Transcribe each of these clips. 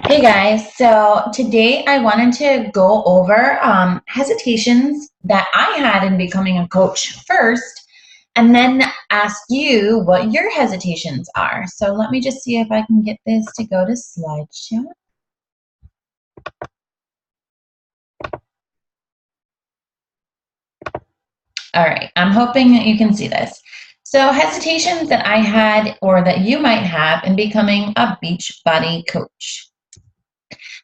Hey guys, so today I wanted to go over hesitations that I had in becoming a coach first, and then ask you what your hesitations are. So let me just see if I can get this to go to slideshow. All right, I'm hoping that you can see this. So hesitations that I had or that you might have in becoming a Beachbody coach.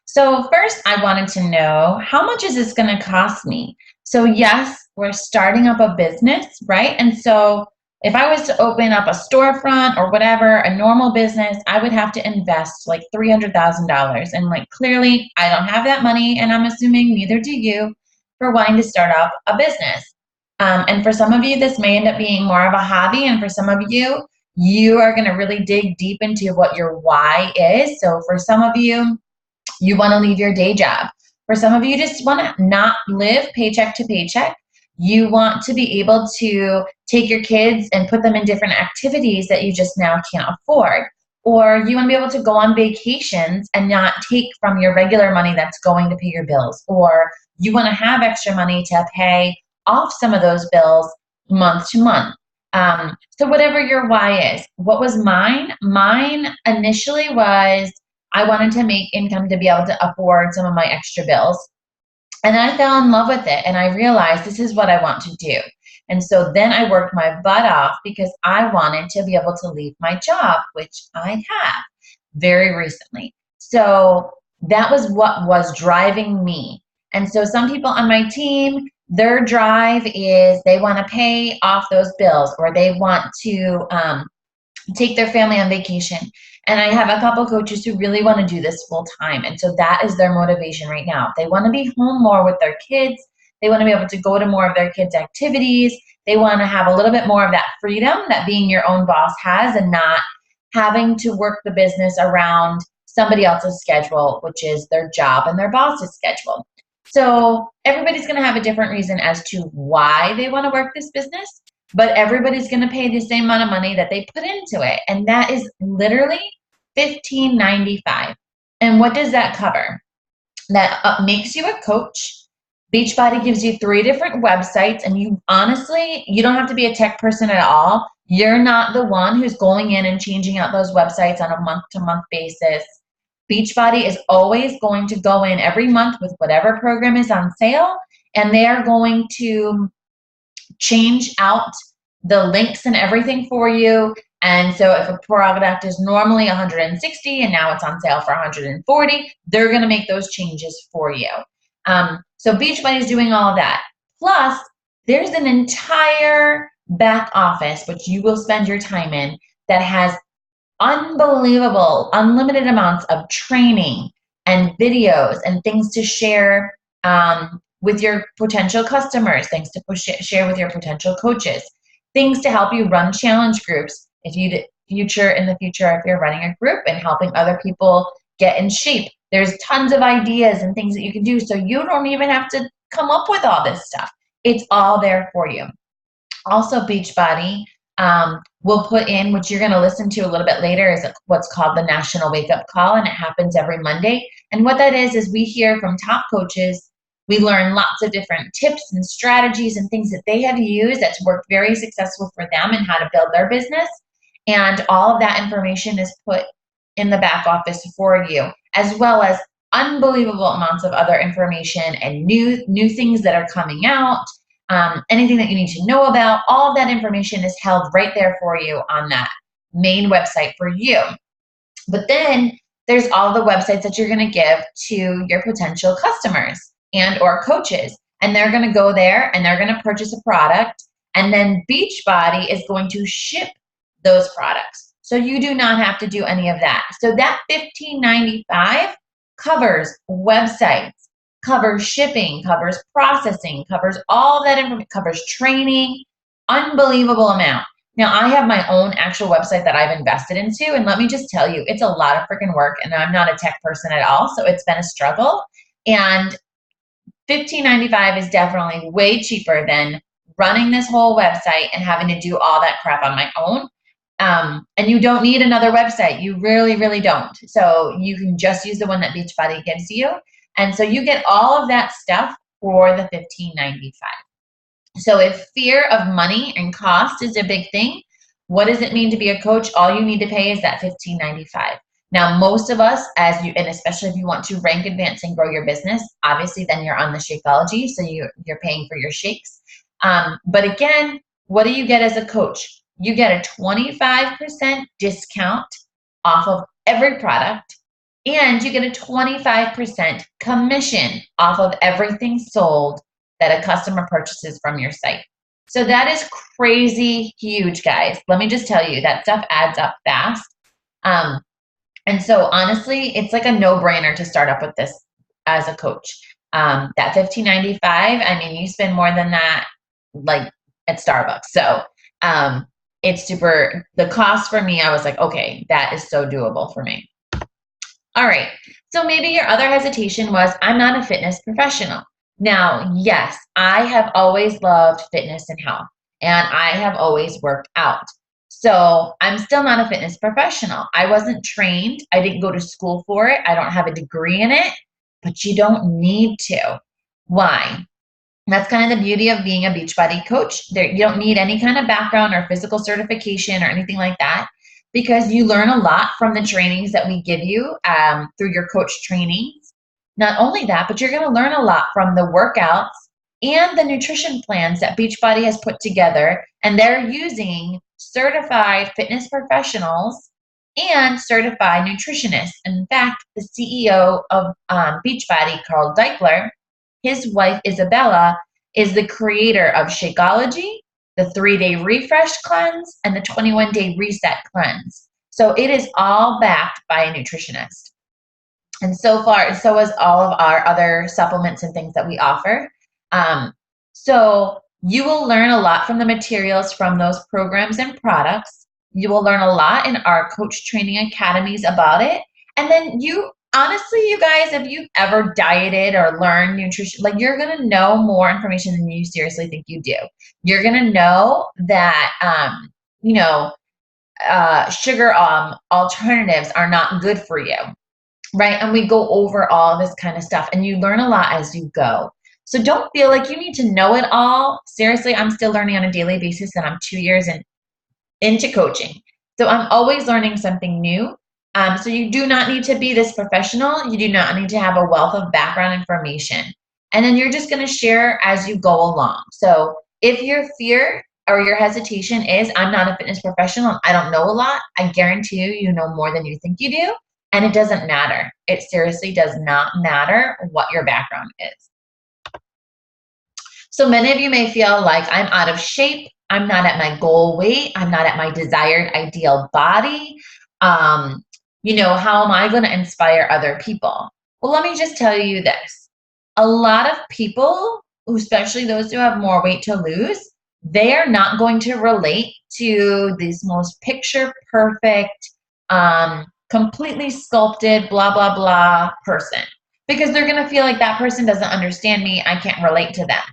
So first I wanted to know, how much is this going to cost me? So yes, we're starting up a business, right? And so if I was to open up a storefront or whatever, a normal business, I would have to invest like $300,000. And like clearly I don't have that money, and I'm assuming neither do you, for wanting to start up a business. And for some of you, this may end up being more of a hobby. And for some of you, you are going to really dig deep into what your why is. So for some of you, you want to leave your day job. For some of you, just want to not live paycheck to paycheck. You want to be able to take your kids and put them in different activities that you just now can't afford. Or you want to be able to go on vacations and not take from your regular money that's going to pay your bills. Or you want to have extra money to pay off some of those bills month to month. So whatever your why is. What was mine? Mine initially was I wanted to make income to be able to afford some of my extra bills. And then I fell in love with it and I realized this is what I want to do. And so then I worked my butt off because I wanted to be able to leave my job, which I have very recently. So that was what was driving me. And so some people on my team, their drive is they want to pay off those bills, or they want to take their family on vacation. And I have a couple coaches who really want to do this full time. And so that is their motivation right now. They want to be home more with their kids. They want to be able to go to more of their kids' activities. They want to have a little bit more of that freedom that being your own boss has, and not having to work the business around somebody else's schedule, which is their job and their boss's schedule. So everybody's going to have a different reason as to why they want to work this business, but everybody's going to pay the same amount of money that they put into it, and that is literally $15.95. And what does that cover? That makes you a coach. Beachbody gives you 3 different websites, and you honestly, you don't have to be a tech person at all. You're not the one who's going in and changing out those websites on a month-to-month basis. Beachbody is always going to go in every month with whatever program is on sale, and they are going to change out the links and everything for you. And so if a product is normally 160 and now it's on sale for 140, they're going to make those changes for you. So Beachbody is doing all of that. Plus, there's an entire back office, which you will spend your time in, that has unbelievable, unlimited amounts of training and videos and things to share with your potential customers, things to share with your potential coaches, things to help you run challenge groups if you in the future, if you're running a group and helping other people get in shape. There's tons of ideas and things that you can do, so you don't even have to come up with all this stuff. It's all there for you. Also, Beachbody will put in, which you're going to listen to a little bit later, is what's called the National Wake Up Call, and it happens every Monday. And what that is we hear from top coaches. We learn lots of different tips and strategies and things that they have used that's worked very successful for them and how to build their business. And all of that information is put in the back office for you, as well as unbelievable amounts of other information and new things that are coming out. Anything that you need to know about, all of that information is held right there for you on that main website for you. But then there's all the websites that you're going to give to your potential customers and or coaches. And they're going to go there and they're going to purchase a product. And then Beachbody is going to ship those products. So you do not have to do any of that. So that $15.95 covers websites, covers shipping, covers processing, covers all that information, covers training, unbelievable amount. Now, I have my own actual website that I've invested into, and let me just tell you, it's a lot of freaking work, and I'm not a tech person at all, so it's been a struggle. And $15.95 is definitely way cheaper than running this whole website and having to do all that crap on my own. And you don't need another website. You really, really don't. So you can just use the one that Beachbody gives you. And so you get all of that stuff for the $15.95. So if fear of money and cost is a big thing, what does it mean to be a coach? All you need to pay is that $15.95. Now, most of us, and especially if you want to rank, advance, and grow your business, obviously then you're on the Shakeology, so you're paying for your shakes. But again, what do you get as a coach? You get a 25% discount off of every product, and you get a 25% commission off of everything sold that a customer purchases from your site. So that is crazy huge, guys. Let me just tell you, that stuff adds up fast. And so honestly, it's like a no-brainer to start up with this as a coach. That $15.95, I mean, you spend more than that like at Starbucks. So it's super, the cost for me, I was like, okay, that is so doable for me. All right. So maybe your other hesitation was, I'm not a fitness professional. Now, yes, I have always loved fitness and health, and I have always worked out. So I'm still not a fitness professional. I wasn't trained. I didn't go to school for it. I don't have a degree in it, but you don't need to. Why? That's kind of the beauty of being a Beachbody coach. You don't need any kind of background or physical certification or anything like that, because you learn a lot from the trainings that we give you through your coach trainings. Not only that, but you're going to learn a lot from the workouts and the nutrition plans that Beachbody has put together, and they're using certified fitness professionals and certified nutritionists. In fact, the CEO of Beachbody, Carl Deichler, his wife Isabella is the creator of Shakeology, the 3-day refresh cleanse, and the 21-day reset cleanse. So it is all backed by a nutritionist. And so is all of our other supplements and things that we offer. So you will learn a lot from the materials from those programs and products. You will learn a lot in our coach training academies about it. And then honestly, you guys, if you've ever dieted or learned nutrition, like, you're going to know more information than you seriously think you do. You're going to know that, sugar alternatives are not good for you, right? And we go over all this kind of stuff, and you learn a lot as you go. So don't feel like you need to know it all. Seriously, I'm still learning on a daily basis, and I'm 2 years into coaching. So I'm always learning something new. So you do not need to be this professional. You do not need to have a wealth of background information. And then you're just going to share as you go along. So if your fear or your hesitation is, I'm not a fitness professional, I don't know a lot, I guarantee you know more than you think you do. And it doesn't matter. It seriously does not matter what your background is. So many of you may feel like, I'm out of shape, I'm not at my goal weight, I'm not at my desired ideal body. How am I going to inspire other people? Well, let me just tell you this. A lot of people, especially those who have more weight to lose, they are not going to relate to this most picture perfect, completely sculpted, blah, blah, blah person, because they're going to feel like that person doesn't understand me. I can't relate to them.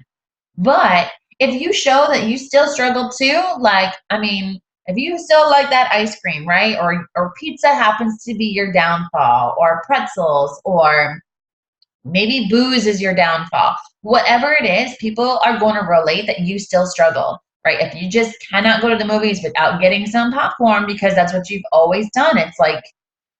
But if you show that you still struggle too, if you still like that ice cream, right? Or pizza happens to be your downfall, or pretzels, or maybe booze is your downfall. Whatever it is, people are going to relate that you still struggle, right? If you just cannot go to the movies without getting some popcorn because that's what you've always done, it's like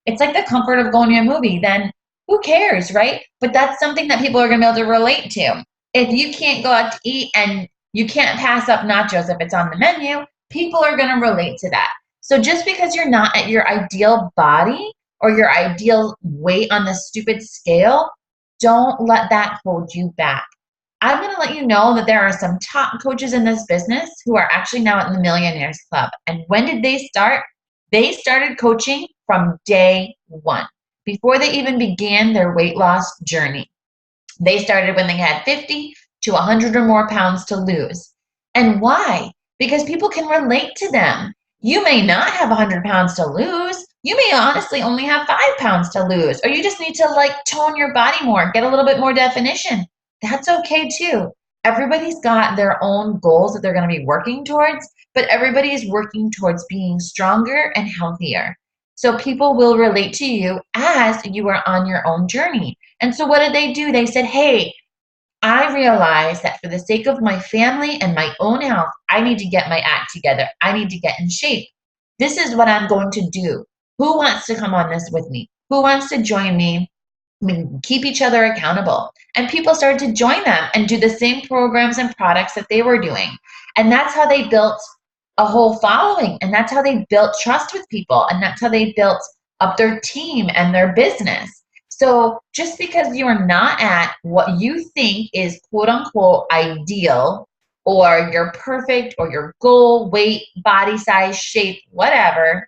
the comfort of going to a movie, then who cares, right? But that's something that people are going to be able to relate to. If you can't go out to eat and you can't pass up nachos if it's on the menu, people are going to relate to that. So just because you're not at your ideal body or your ideal weight on the stupid scale, don't let that hold you back. I'm going to let you know that there are some top coaches in this business who are actually now in the Millionaires Club. And when did they start? They started coaching from day one, before they even began their weight loss journey. They started when they had 50 to 100 or more pounds to lose. And why? Because people can relate to them. You may not have 100 pounds to lose. You may honestly only have 5 pounds to lose, or you just need to tone your body more, get a little bit more definition. That's okay too. Everybody's got their own goals that they're going to be working towards. but everybody is working towards being stronger and healthier. So people will relate to you as you are on your own journey. And so what did they do? They said, hey, I realize that for the sake of my family and my own health, I need to get my act together. I need to get in shape. This is what I'm going to do. Who wants to come on this with me? Who wants to join me? We keep each other accountable. And people started to join them and do the same programs and products that they were doing. And that's how they built a whole following. And that's how they built trust with people. And that's how they built up their team and their business. So just because you are not at what you think is quote unquote ideal or your perfect or your goal, weight, body size, shape, whatever,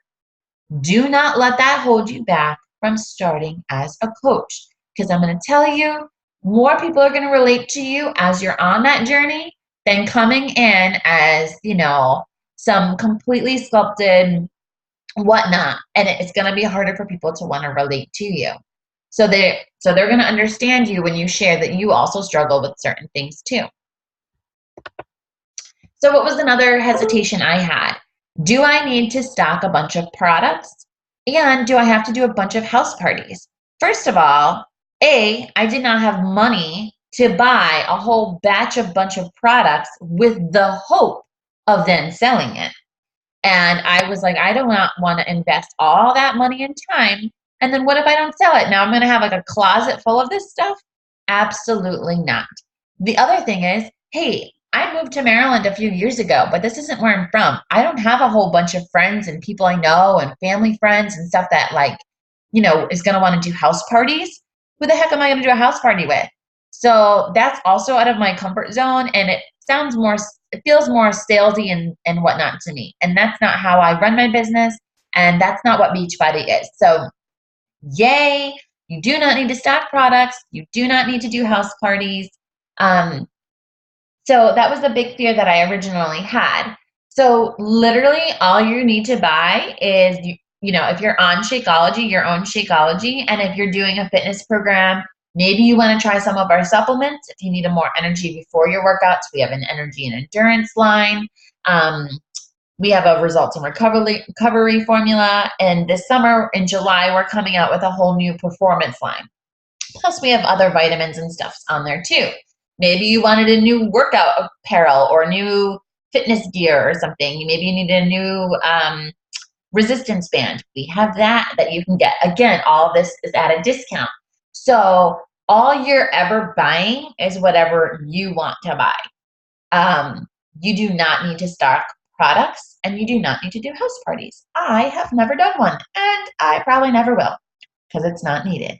do not let that hold you back from starting as a coach. Because I'm going to tell you, more people are going to relate to you as you're on that journey than coming in as, some completely sculpted whatnot. And it's going to be harder for people to want to relate to you. So they're going to understand you when you share that you also struggle with certain things too. So what was another hesitation I had? Do I need to stock a bunch of products? And do I have to do a bunch of house parties? First of all, I did not have money to buy a whole bunch of products with the hope of then selling it. And I was like, I do not want to invest all that money and time. And then what if I don't sell it? Now I'm going to have like a closet full of this stuff? Absolutely not. The other thing is, hey, I moved to Maryland a few years ago, but this isn't where I'm from. I don't have a whole bunch of friends and people I know and family friends and stuff that is going to want to do house parties. Who the heck am I going to do a house party with? So that's also out of my comfort zone, and it feels more salesy and whatnot to me. And that's not how I run my business, and that's not what Beachbody is. So yay, you do not need to stock products. You do not need to do house parties. So that was the big fear that I originally had. So literally all you need to buy is, if you're on Shakeology, your own Shakeology, and if you're doing a fitness program, maybe you want to try some of our supplements. If you need a more energy before your workouts, we have an energy and endurance line. We have a results and recovery formula. And this summer in July, we're coming out with a whole new performance line. Plus, we have other vitamins and stuff on there too. Maybe you wanted a new workout apparel or new fitness gear or something. Maybe you need a new resistance band. We have that you can get. Again, all of this is at a discount. So all you're ever buying is whatever you want to buy. You do not need to stock products, and you do not need to do house parties. I have never done one, and I probably never will because it's not needed.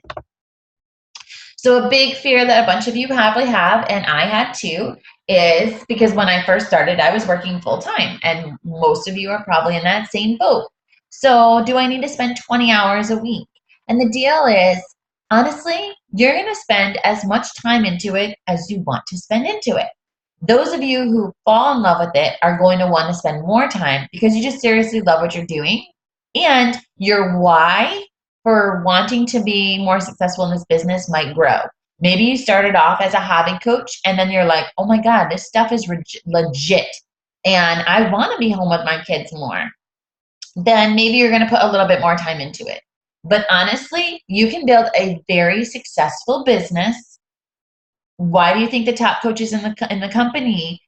So a big fear that a bunch of you probably have, and I had too, is because when I first started, I was working full time, and most of you are probably in that same boat. So do I need to spend 20 hours a week? And the deal is, honestly, you're going to spend as much time into it as you want to spend into it. Those of you who fall in love with it are going to want to spend more time because you just seriously love what you're doing, and your why for wanting to be more successful in this business might grow. Maybe you started off as a hobby coach and then you're like, oh my God, this stuff is legit and I want to be home with my kids more. Then maybe you're going to put a little bit more time into it. But honestly, you can build a very successful business. Why do you think the top coaches in the company,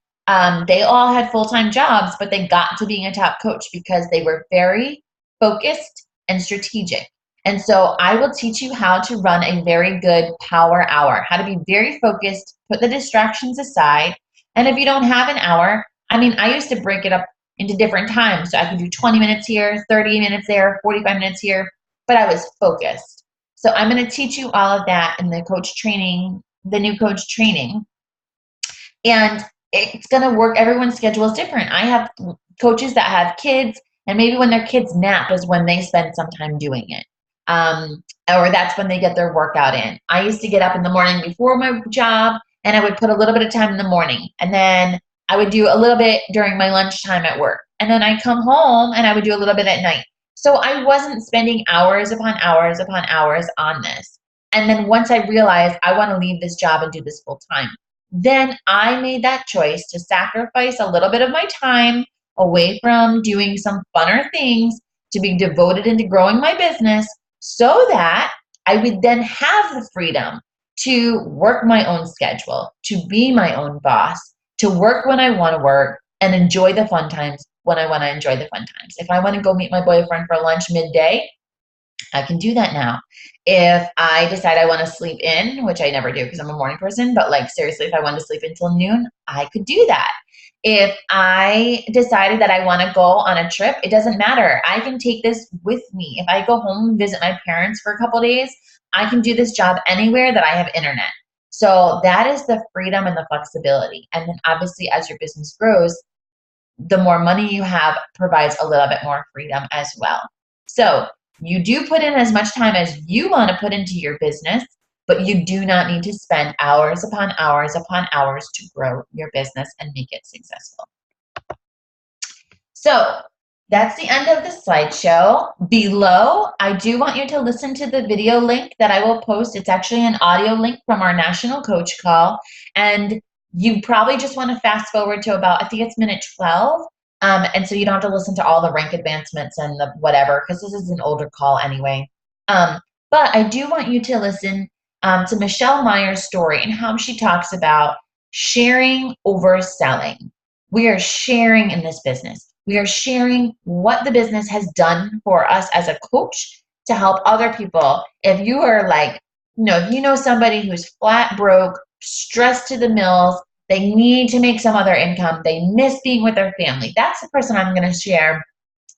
they all had full-time jobs, but they got to being a top coach because they were very focused and strategic. And so I will teach you how to run a very good power hour, how to be very focused, put the distractions aside. And if you don't have an hour, I used to break it up into different times. So I could do 20 minutes here, 30 minutes there, 45 minutes here, but I was focused. So I'm going to teach you all of that in the new coach training. And it's going to work. Everyone's schedule is different. I have coaches that have kids, and maybe when their kids nap is when they spend some time doing it. Or that's when they get their workout in. I used to get up in the morning before my job, and I would put a little bit of time in the morning. And then I would do a little bit during my lunchtime at work. And then I come home and I would do a little bit at night. So I wasn't spending hours upon hours upon hours on this. And then once I realized I want to leave this job and do this full time, then I made that choice to sacrifice a little bit of my time away from doing some funner things to be devoted into growing my business so that I would then have the freedom to work my own schedule, to be my own boss, to work when I want to work and enjoy the fun times when I want to enjoy the fun times. If I want to go meet my boyfriend for lunch midday, I can do that now. If I decide I want to sleep in, which I never do because I'm a morning person, but like seriously, if I want to sleep until noon, I could do that. If I decided that I want to go on a trip, it doesn't matter. I can take this with me. If I go home and visit my parents for a couple days, I can do this job anywhere that I have internet. So that is the freedom and the flexibility. And then obviously, as your business grows, the more money you have provides a little bit more freedom as well. So you do put in as much time as you want to put into your business, but you do not need to spend hours upon hours upon hours to grow your business and make it successful. So that's the end of the slideshow. Below, I do want you to listen to the video link that I will post. It's actually an audio link from our national coach call. And you probably just want to fast forward to about, I think it's minute 12. And so you don't have to listen to all the rank advancements and the whatever, because this is an older call anyway. But I do want you to listen to Michelle Meyer's story and how she talks about sharing over selling. We are sharing in this business. We are sharing what the business has done for us as a coach to help other people. If you are like, if you know somebody who's flat broke, stressed to the mills, they need to make some other income, they miss being with their family, that's the person I'm going to share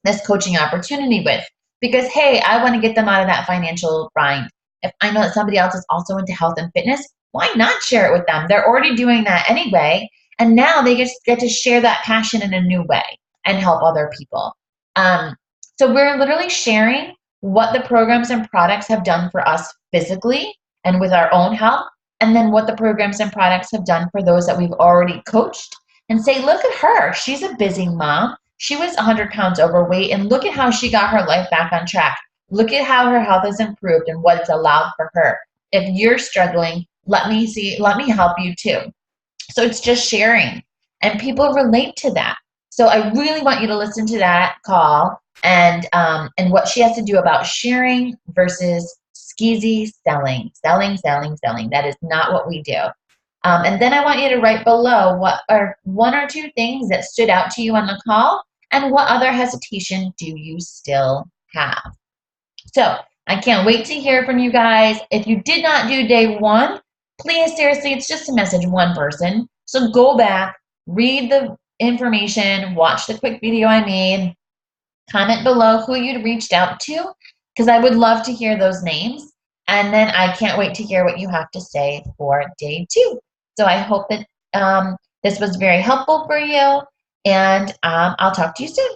this coaching opportunity with. Because, hey, I want to get them out of that financial bind. If I know that somebody else is also into health and fitness, why not share it with them? They're already doing that anyway. And now they just get to share that passion in a new way and help other people. So we're literally sharing what the programs and products have done for us physically and with our own health, and then what the programs and products have done for those that we've already coached and say, look at her. She's a busy mom. She was 100 pounds overweight, and look at how she got her life back on track. Look at how her health has improved and what it's allowed for her. If you're struggling, let me help you too. So it's just sharing, and people relate to that. So I really want you to listen to that call and what she has to do about sharing versus skeezy selling. That is not what we do. And then I want you to write below what are one or two things that stood out to you on the call, and what other hesitation do you still have. So I can't wait to hear from you guys. If you did not do day one, please, seriously, it's just to message one person. So go back, read the information, watch the quick video I made, comment below who you'd reached out to, because I would love to hear those names. And then I can't wait to hear what you have to say for day two. So I hope that this was very helpful for you, and I'll talk to you soon.